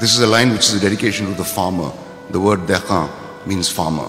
This is a line which is a dedication to the farmer. The word dehqan means farmer.